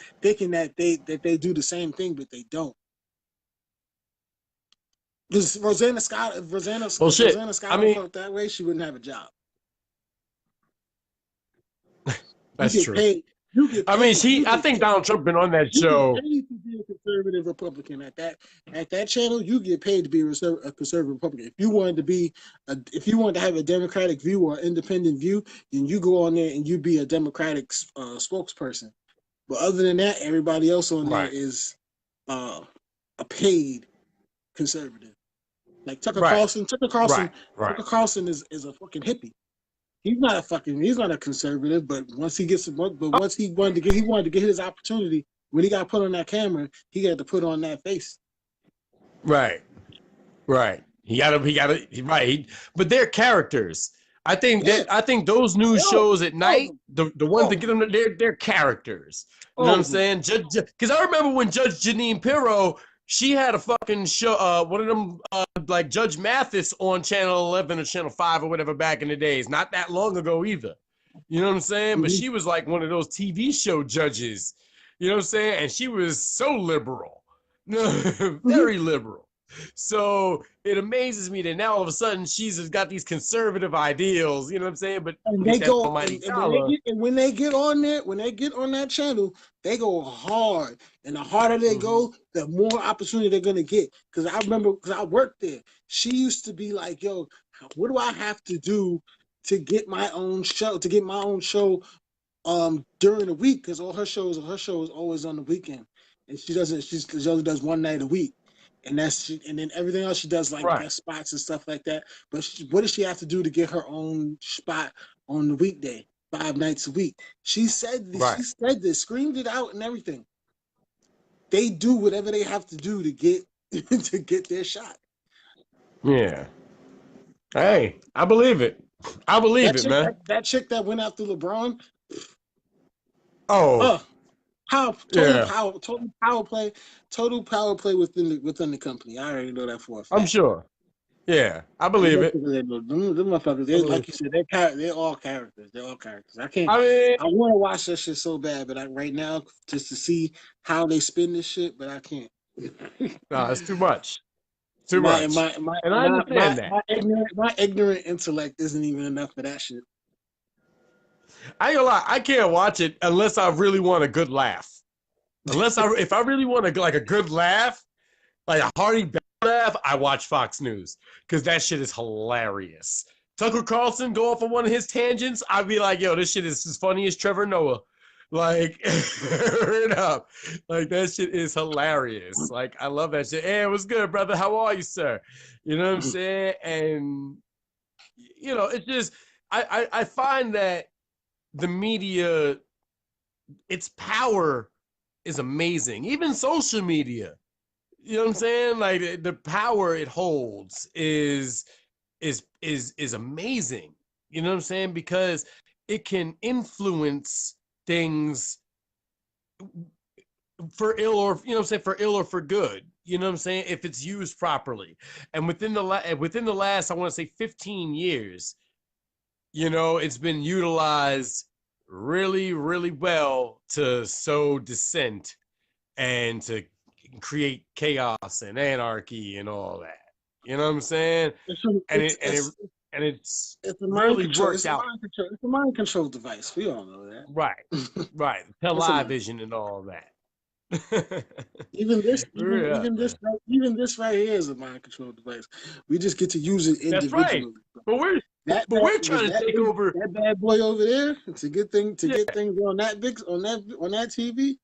they do the same thing, but they don't. Because Well, if shit. Rosanna I Scott mean, felt that way, she wouldn't have a job. You that's get true. paid. You get I mean, paid. You I get think paid. Donald Trump been on that You get show. paid to be a conservative Republican at that channel. You get paid to be a conservative Republican. If you wanted to have a Democratic view or independent view, then you go on there and you be a Democratic spokesperson. But other than that, everybody else on there Right. is a paid conservative. Like Tucker Right. Carlson. Right. Right. Tucker Carlson is a fucking hippie. He's not a conservative, but once he wanted to get his opportunity. When he got put on that camera, he had to put on that face. Right. Right. He got to, right. But they're characters. Yeah, I think those news all shows at of night, them, the ones all that of get them, them, they're characters. You know what all I'm of them. saying? Because I remember when Judge Janine Pirro, she had a fucking show, one of them, like Judge Mathis on Channel 11 or Channel 5 or whatever back in the days. Not that long ago either. You know what I'm saying? But Mm-hmm. she was like one of those TV show judges. You know what I'm saying? And she was so liberal, Mm-hmm. very liberal. So it amazes me that now all of a sudden she's got these conservative ideals, you know what I'm saying? But And look they at that go almighty and dollar. when they get on there, when they get on that channel, they go hard. And the harder they Mm-hmm. go, the more opportunity they're gonna get. Because I remember, because I worked there, she used to be like, "Yo, what do I have to do to get my own show? To get my own show during the week? Because all her shows always on the weekend, and she only does one night a week." And and then everything else she does like Right, guest spots and stuff like that. But what does she have to do to get her own spot on the weekday, 5 nights a week? She said this, right. screamed it out and everything. They do whatever they have to do to get to get their shot. Yeah. Hey, I believe it. I believe it, man. That chick that went after LeBron, Oh, how yeah. total power play within the company. I already know that for a I'm fact. sure. Yeah, I Them believe it. motherfuckers, I like believe you it. said, they're all characters. They're all characters. I can't. I mean, I want to watch that shit so bad, but right now just to see how they spin this shit, but I can't. no, it's too much. Too my much. my my And I my my, understand that. my ignorant intellect isn't even enough for that shit. I ain't gonna lie, I can't watch it unless I really want a good laugh. If I really want a good laugh, like a hearty laugh, I watch Fox News because that shit is hilarious. Tucker Carlson go off on one of his tangents, I'd be like, yo, this shit is as funny as Trevor Noah. Like, right up. Like, that shit is hilarious. Like, I love that shit. Hey, what's good, brother? How are you, sir? You know what I'm saying? And, it's just, I find that the media, its power is amazing. Even social media. You know what I'm saying? Like the power it holds is amazing. You know what I'm saying? Because it can influence things for ill or for ill or for good. You know what I'm saying? If it's used properly. And within the last I want to say 15 years, it's been utilized really, really well to sow dissent and to create chaos and anarchy and all that. You know what I'm saying? It's It's a mind really control. worked out. It's a mind control device. We all know Right, that. right. It's a mind. Television and all that. Yeah, man. Even this right here is a mind control device. We just get to use it That's right. individually. But we're That but we're trying to take over. that bad boy over there. It's a good thing to Yeah. get things on that big on that TV.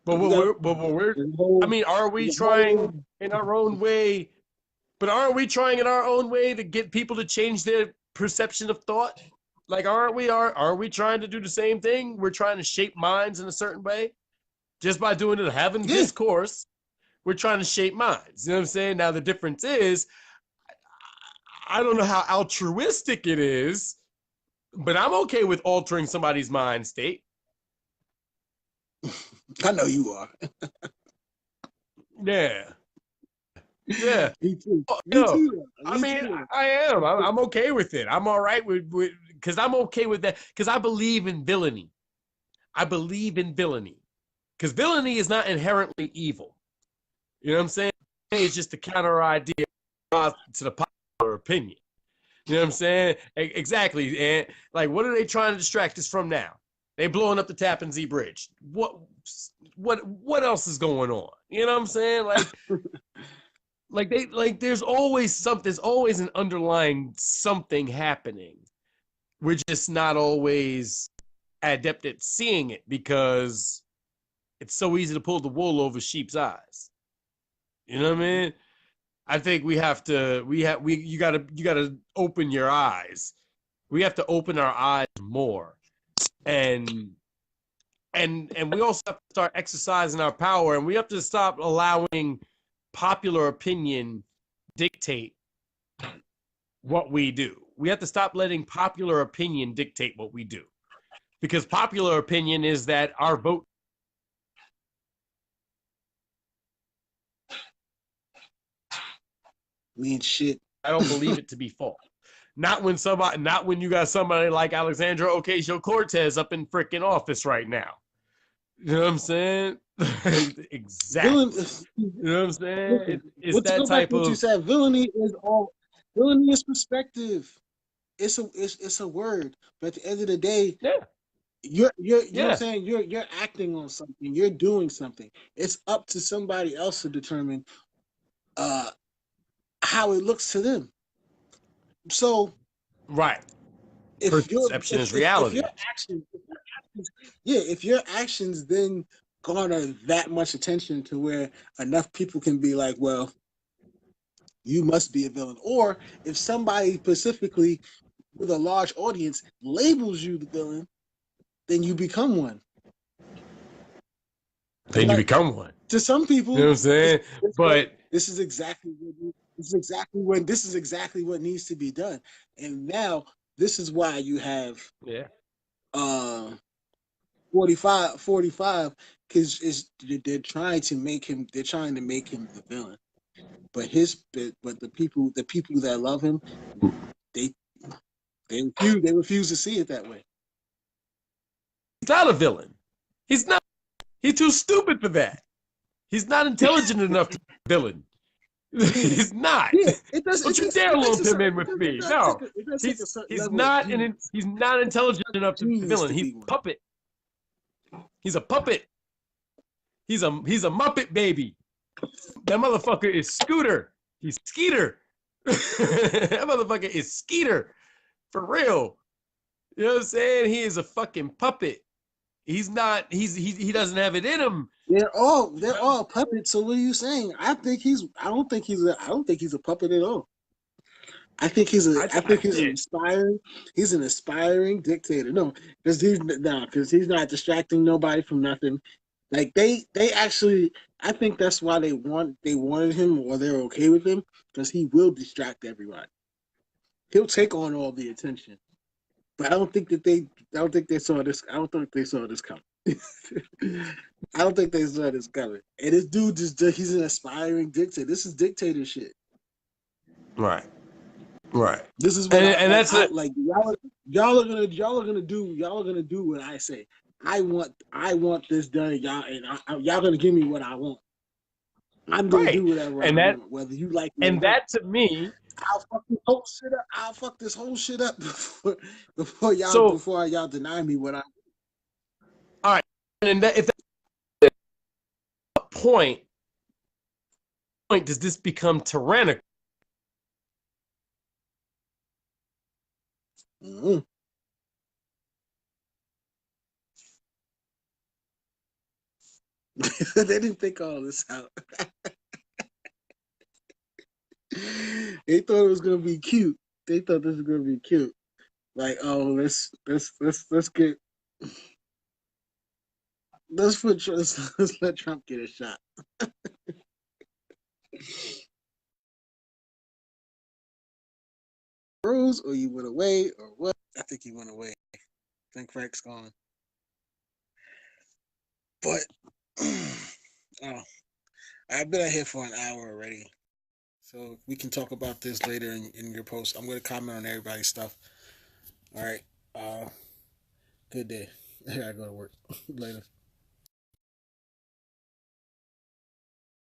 But We got we're I mean, are we the whole trying in our own way? But aren't we trying in our own way to get people to change their perception of thought? Like, aren't we trying to do the same thing? We're trying to shape minds in a certain way just by doing it, having Yeah. discourse. We're trying to shape minds. You know what I'm saying? Now the difference is, I don't know how altruistic it is, but I'm okay with altering somebody's mind state. I know you are. Yeah. Yeah. Me too. Me No, too. I Me mean, too. I am. I'm okay with it. I'm all right with because I'm okay with that because I believe in villainy. I believe in villainy because villainy is not inherently evil. You know what I'm saying? It's just a counter idea to the popular opinion. You know what I'm saying? Exactly. And like, what are they trying to distract us from now? They blowing up the Tappan Zee Bridge. What else is going on? You know what I'm saying? Like there's always something, there's always an underlying something happening. We're just not always adept at seeing it because it's so easy to pull the wool over sheep's eyes. You know what I mean? I think you gotta open your eyes. We have to open our eyes more. And we also have to start exercising our power, and we have to stop allowing popular opinion dictate what we do. We have to stop letting popular opinion dictate what we do. Because popular opinion is that our vote means shit. I don't believe it to be false. Not when you got somebody like Alexandra Ocasio-Cortez up in freaking office right now. You know what I'm saying? Exactly. You know what I'm saying? It's What to that go back type to what you of said, villainy is perspective. It's a word. But at the end of the day, yeah, you know what I'm yeah. saying? You're acting on something, you're doing something. It's up to somebody else to determine how it looks to them. So Right. if your Perception is if your reality. actions yeah, if your actions then garner that much attention to where enough people can be like, well, you must be a villain. Or if somebody specifically with a large audience labels you the villain, then you become one. Then you Like become one. to some You know people, what I'm saying? But this is exactly what needs to be done. And now this is why you have yeah. uh 45 because they're trying to make him the villain. But the people that love him, they they refuse to see it that way. He's not a villain. He's not. He's too stupid for that. He's not intelligent enough to be a villain. He's not. Yeah, it does. Don't you dare It takes lump a him certain. in with me. No, It does take a certain he's level of not genius. he's not intelligent enough to be a Genius villain. to He's be a one. puppet. He's a puppet. He's a Muppet baby. That motherfucker is Scooter. He's Skeeter. That motherfucker is Skeeter. For real. You know what I'm saying? He is a fucking puppet. He's not. He doesn't have it in him. They're all puppets. So what are you saying? I don't think he's a puppet at all. Yeah. He's an aspiring dictator. No, because he's not distracting nobody from nothing. Like they actually, I think that's why they wanted him, or they're okay with him, because he will distract everybody. He'll take on all the attention. But I don't think they saw this. I don't think they saw this coming. I don't think they saw this coming. And this dude he's an aspiring dictator. This is dictator shit. Right. Right. This is what And that's it. like y'all are gonna do what I say. I want this done, y'all gonna give me what I want. I'm gonna Right. do whatever I And that want, whether you like it or and not. that to me. I'll fuck this whole shit up. I'll fuck this whole shit up before So y'all deny me what I want. all right. And that, if that's a point does this become tyrannical? Mm-hmm. They didn't think all this out. They thought it was gonna be cute. They thought this was gonna be cute. Like, oh, let's get let's let Trump get a shot. Rose, or you went away, or what? I think he went away. I think Frank's gone. But oh, I've been out here for an hour already. So we can talk about this later in your post. I'm gonna comment on everybody's stuff. All right. Good day. I gotta go to work later.